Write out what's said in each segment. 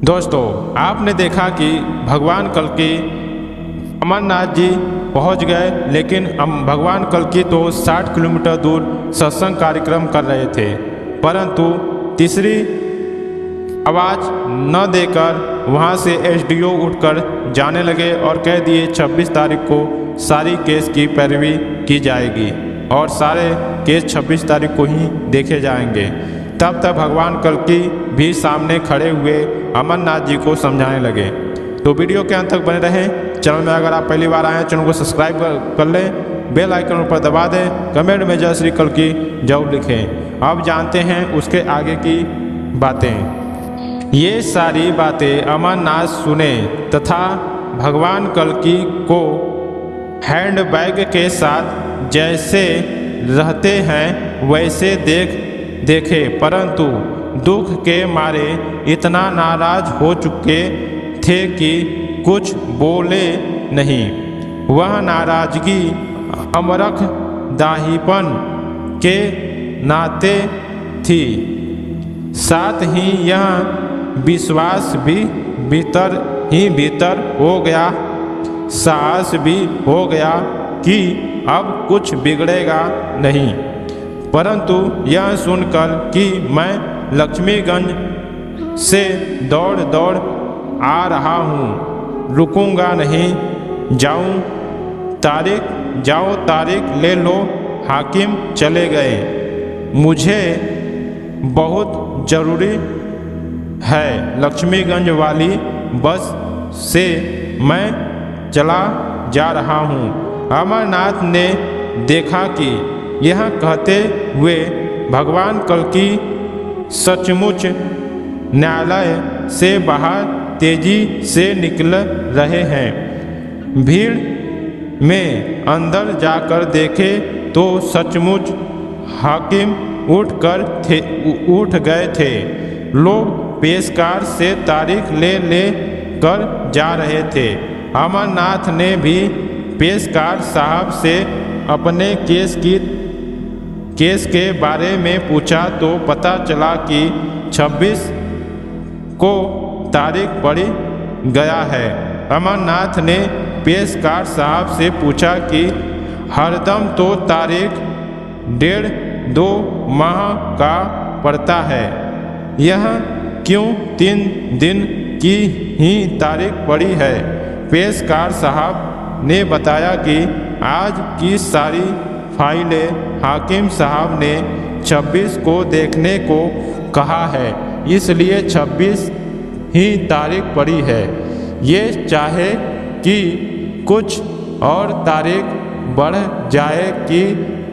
दोस्तों, आपने देखा कि भगवान कल्कि अमरनाथ जी पहुंच गए, लेकिन भगवान कल्कि तो 60 किलोमीटर दूर सत्संग कार्यक्रम कर रहे थे, परंतु तीसरी आवाज़ न देकर वहां से एसडीओ उठकर जाने लगे और कह दिए 26 तारीख को सारी केस की पैरवी की जाएगी और सारे केस 26 तारीख को ही देखे जाएंगे। तब तक भगवान कल्कि भी सामने खड़े हुए अमरनाथ जी को समझाने लगे। तो वीडियो के अंत तक बने रहें। चैनल में अगर आप पहली बार आए हैं, चैनल को सब्सक्राइब कर लें, बेल आइकन पर दबा दें, कमेंट में जय श्री कल्कि जरूर लिखें। अब जानते हैं उसके आगे की बातें। ये सारी बातें अमरनाथ सुने तथा भगवान कल्कि को हैंडबैग के साथ जैसे रहते हैं वैसे देखे, परंतु दुख के मारे इतना नाराज हो चुके थे कि कुछ बोले नहीं। वह नाराजगी अमरख दाहीपन के नाते थी, साथ ही यह विश्वास भी भीतर ही भीतर हो गया, साहस भी हो गया कि अब कुछ बिगड़ेगा नहीं। परंतु यह सुनकर कि मैं लक्ष्मीगंज से दौड़ आ रहा हूँ, रुकूंगा नहीं, जाओ तारीख ले लो, हाकिम चले गए, मुझे बहुत ज़रूरी है, लक्ष्मीगंज वाली बस से मैं चला जा रहा हूँ। अमरनाथ ने देखा कि यह कहते हुए भगवान कल्कि सचमुच न्यायालय से बाहर तेजी से निकल रहे हैं। भीड़ में अंदर जाकर देखे तो सचमुच हाकिम उठ गए थे। लोग पेशकार से तारीख ले कर जा रहे थे। अमरनाथ ने भी पेशकार साहब से अपने केस के बारे में पूछा तो पता चला कि 26 को तारीख पड़ी गया है। अमरनाथ ने पेशकार साहब से पूछा कि हरदम तो तारीख 1.5-2 माह का पड़ता है, यह क्यों 3 दिन की ही तारीख पड़ी है। पेशकार साहब ने बताया कि आज की सारी फाइलें हाकिम साहब ने 26 को देखने को कहा है, इसलिए 26 ही तारीख पड़ी है। ये चाहे कि कुछ और तारीख बढ़ जाए कि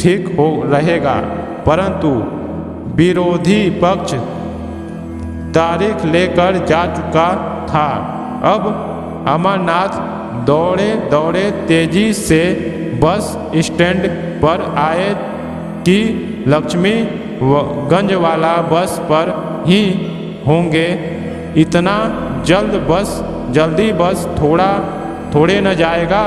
ठीक हो रहेगा, परंतु विरोधी पक्ष तारीख लेकर जा चुका था। अब अमरनाथ दौड़े तेजी से बस स्टैंड पर आए कि लक्ष्मीगंज वाला बस पर ही होंगे, इतना जल्दी बस थोड़े न जाएगा।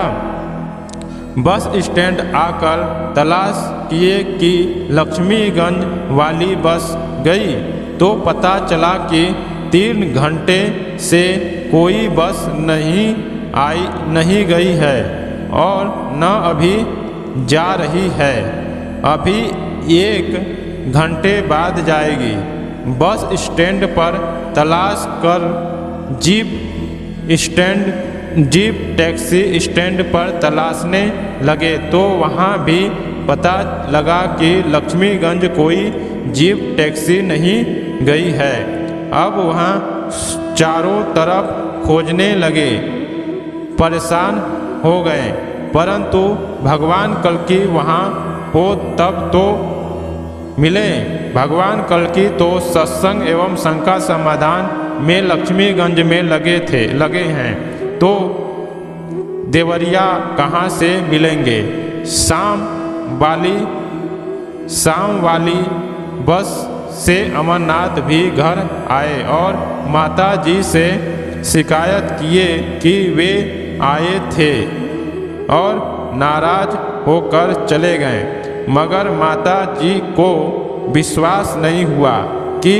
बस स्टैंड आकर तलाश किए कि लक्ष्मीगंज वाली बस गई तो पता चला कि 3 घंटे से कोई बस नहीं गई है और न अभी जा रही है, अभी 1 घंटे बाद जाएगी। बस स्टैंड पर तलाश कर जीप टैक्सी स्टैंड पर तलाशने लगे तो वहाँ भी पता लगा कि लक्ष्मीगंज कोई जीप टैक्सी नहीं गई है। अब वहाँ चारों तरफ खोजने लगे, परेशान हो गए, परंतु भगवान कल्कि वहाँ हो तब तो मिले। भगवान कल्कि तो सत्संग एवं शंका समाधान में लक्ष्मीगंज में लगे हैं, तो देवरिया कहाँ से मिलेंगे। शाम वाली बस से अमरनाथ भी घर आए और माता जी से शिकायत किए कि वे आए थे और नाराज होकर चले गए, मगर माता जी को विश्वास नहीं हुआ कि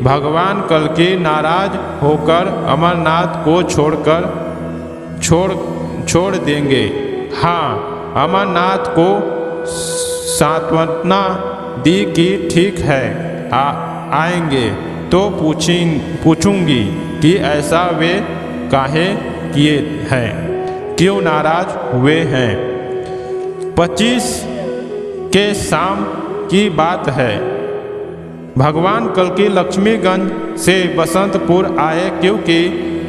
भगवान कल्कि नाराज होकर अमरनाथ को छोड़ देंगे। हाँ, अमरनाथ को सांत्वना दी कि ठीक है, आएंगे तो पूछूंगी कि ऐसा वे काहे किए हैं, क्यों नाराज हुए हैं। 25 के शाम की बात है। भगवान कल्कि लक्ष्मीगंज से बसंतपुर आए, क्योंकि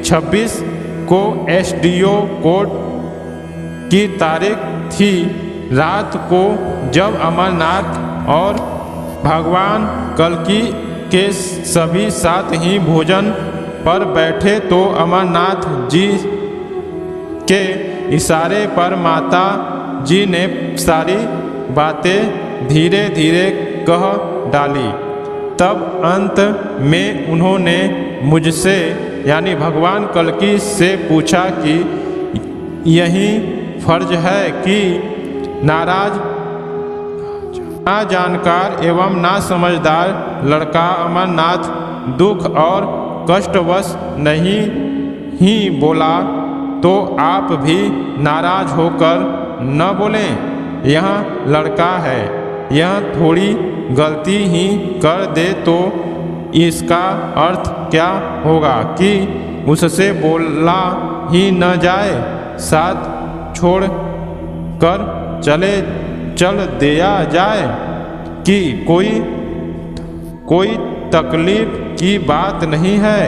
26 को एसडीओ कोर्ट की तारीख थी। रात को जब अमरनाथ और भगवान कल्कि के सभी साथ ही भोजन पर बैठे तो अमरनाथ जी के इशारे पर माता जी ने सारी बातें धीरे धीरे कह डाली। तब अंत में उन्होंने मुझसे यानी भगवान कल्कि से पूछा कि यही फर्ज है कि नाराज ना जानकार एवं ना समझदार लड़का अमरनाथ दुख और कष्टवश नहीं ही बोला तो आप भी नाराज होकर न बोलें। यह लड़का है, यह थोड़ी गलती ही कर दे तो इसका अर्थ क्या होगा कि उससे बोला ही न जाए, साथ छोड़ कर चल दिया जाए कि कोई तकलीफ की बात नहीं है,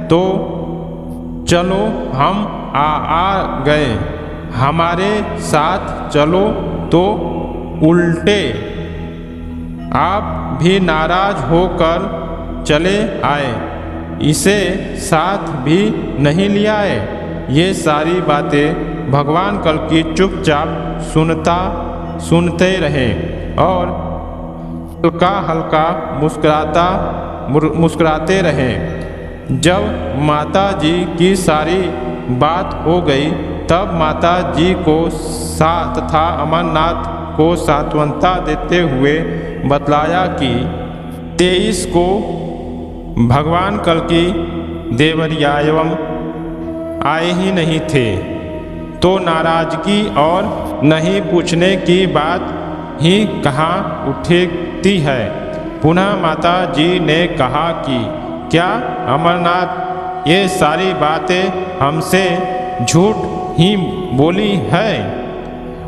तो चलो हम आ गए, हमारे साथ चलो। तो उल्टे आप भी नाराज होकर चले आए, इसे साथ भी नहीं ले आए। ये सारी बातें भगवान कल्कि चुपचाप सुनते रहे और हल्का हल्का मुस्कुराते रहे। जब माता जी की सारी बात हो गई तब माता जी को साथ था अमरनाथ को सांत्वना देते हुए बतलाया कि 23 को भगवान कल्कि देवरिया एवं आए ही नहीं थे, तो नाराजगी और नहीं पूछने की बात ही कहाँ उठती है। पुनः माता जी ने कहा कि क्या अमरनाथ ये सारी बातें हमसे झूठ ही बोली है?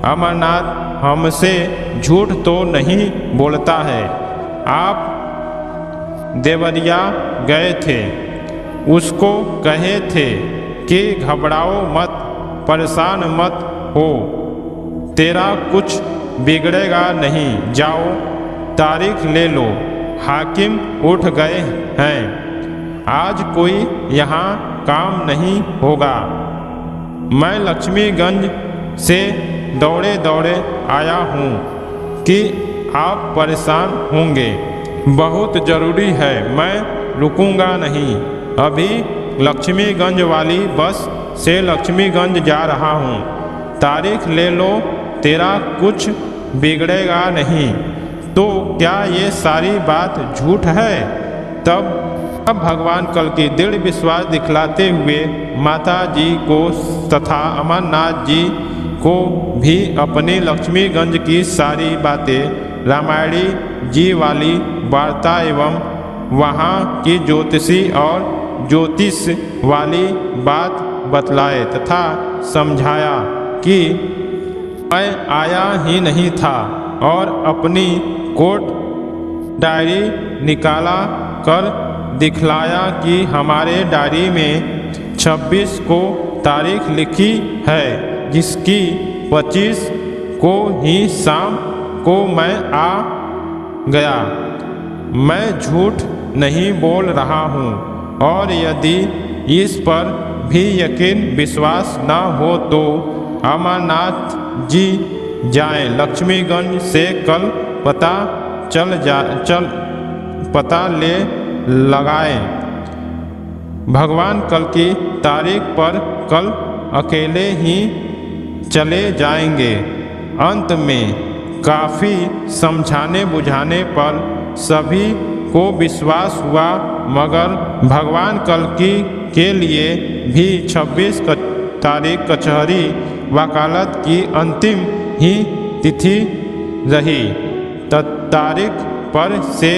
अमरनाथ हमसे झूठ तो नहीं बोलता है। आप देवरिया गए थे, उसको कहे थे कि घबराओ मत, परेशान मत हो, तेरा कुछ बिगड़ेगा नहीं, जाओ तारीख ले लो। हाकिम उठ गए हैं, आज कोई यहाँ काम नहीं होगा। मैं लक्ष्मीगंज से दौड़े दौड़े आया हूँ कि आप परेशान होंगे, बहुत ज़रूरी है, मैं रुकूंगा नहीं। अभी लक्ष्मीगंज वाली बस से लक्ष्मीगंज जा रहा हूँ, तारीख ले लो, तेरा कुछ बिगड़ेगा नहीं। तो क्या ये सारी बात झूठ है? तब भगवान कल्कि दृढ़ विश्वास दिखलाते हुए माता जी को तथा अमरनाथ जी को भी अपनी लक्ष्मीगंज की सारी बातें, रामायणी जी वाली वार्ता एवं वहाँ की ज्योतिषी और ज्योतिष वाली बात बतलाए तथा समझाया कि मैं आया ही नहीं था और अपनी कोर्ट डायरी निकाला कर दिखलाया कि हमारे डायरी में 26 को तारीख लिखी है, जिसकी 25 को ही शाम को मैं आ गया। मैं झूठ नहीं बोल रहा हूँ और यदि इस पर भी यकीन विश्वास न हो तो अमरनाथ जी जाएं लक्ष्मीगंज से, कल पता ले लगाएं। भगवान कल्कि तारीख पर कल अकेले ही चले जाएंगे। अंत में काफ़ी समझाने बुझाने पर सभी को विश्वास हुआ मगर भगवान कल्कि के लिए भी 26 तारीख कचहरी वकालत की अंतिम ही तिथि रही। तारीख पर से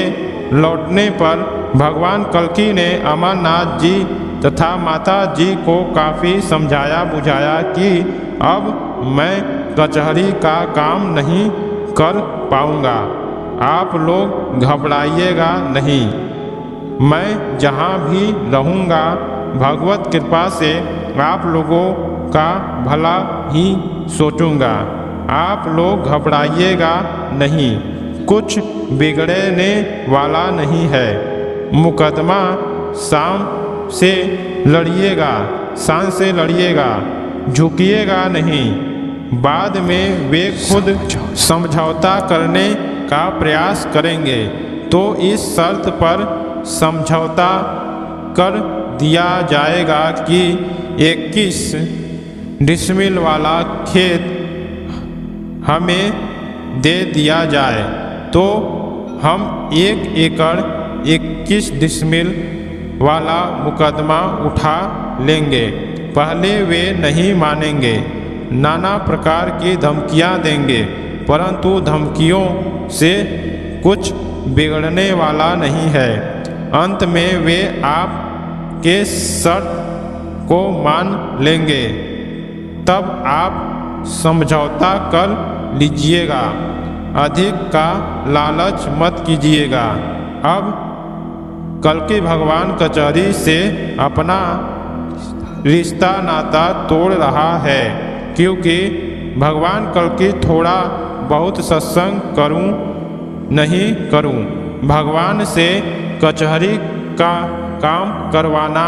लौटने पर भगवान कल्कि ने अमरनाथ जी तथा माता जी को काफ़ी समझाया बुझाया कि अब मैं कचहरी का काम नहीं कर पाऊँगा, आप लोग घबराइएगा नहीं, मैं जहाँ भी रहूँगा भगवत कृपा से आप लोगों का भला ही सोचूंगा, आप लोग घबराइएगा नहीं, कुछ बिगड़ने वाला नहीं है। मुकदमा शाम से लड़िएगा, शान से लड़िएगा, झुकिएगा नहीं। बाद में वे खुद समझौता करने का प्रयास करेंगे तो इस शर्त पर समझौता कर दिया जाएगा कि 21 डिसमिल वाला खेत हमें दे दिया जाए तो हम 1 एकड़ 21 डिसमिल वाला मुकदमा उठा लेंगे। पहले वे नहीं मानेंगे, नाना प्रकार की धमकियां देंगे, परंतु धमकियों से कुछ बिगड़ने वाला नहीं है। अंत में वे आपके शर्त को मान लेंगे, तब आप समझौता कर लीजिएगा, अधिक का लालच मत कीजिएगा। अब कल्कि भगवान कचहरी से अपना रिश्ता नाता तोड़ रहा है, क्योंकि भगवान कल्कि थोड़ा बहुत सत्संग करूं नहीं करूं, भगवान से कचहरी का काम करवाना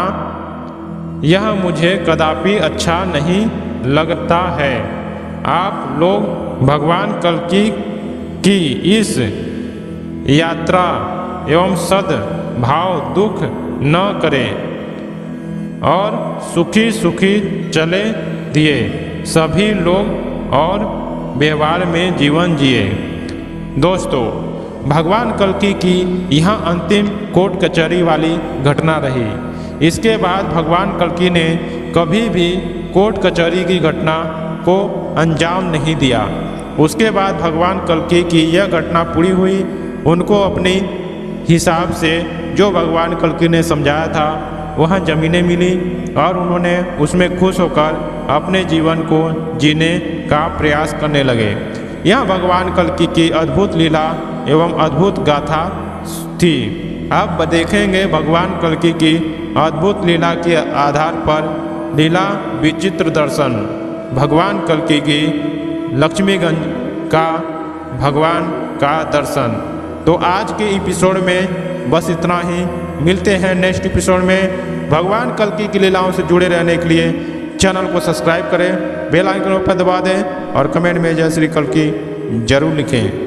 यह मुझे कदापि अच्छा नहीं लगता है। आप लोग भगवान कल्कि की इस यात्रा एवं सद भाव दुख न करें और सुखी सुखी चले दिए सभी लोग और व्यवहार में जीवन जिए। दोस्तों, भगवान कल्कि की यह अंतिम कोर्ट कचहरी वाली घटना रही। इसके बाद भगवान कल्कि ने कभी भी कोर्ट कचहरी की घटना को अंजाम नहीं दिया। उसके बाद भगवान कल्कि की यह घटना पूरी हुई। उनको अपनी हिसाब से जो भगवान कल्कि ने समझाया था वह ज़मीनें मिली और उन्होंने उसमें खुश होकर अपने जीवन को जीने का प्रयास करने लगे। यह भगवान कल्कि की अद्भुत लीला एवं अद्भुत गाथा थी। अब देखेंगे भगवान कल्कि की अद्भुत लीला के आधार पर लीला विचित्र दर्शन, भगवान कल्कि की लक्ष्मीगंज का भगवान का दर्शन। तो आज के एपिसोड में बस इतना ही। मिलते हैं नेक्स्ट एपिसोड में। भगवान कल्कि की लीलाओं से जुड़े रहने के लिए चैनल को सब्सक्राइब करें, बेल आइकन पर दबा दें और कमेंट में जय श्री कल्कि जरूर लिखें।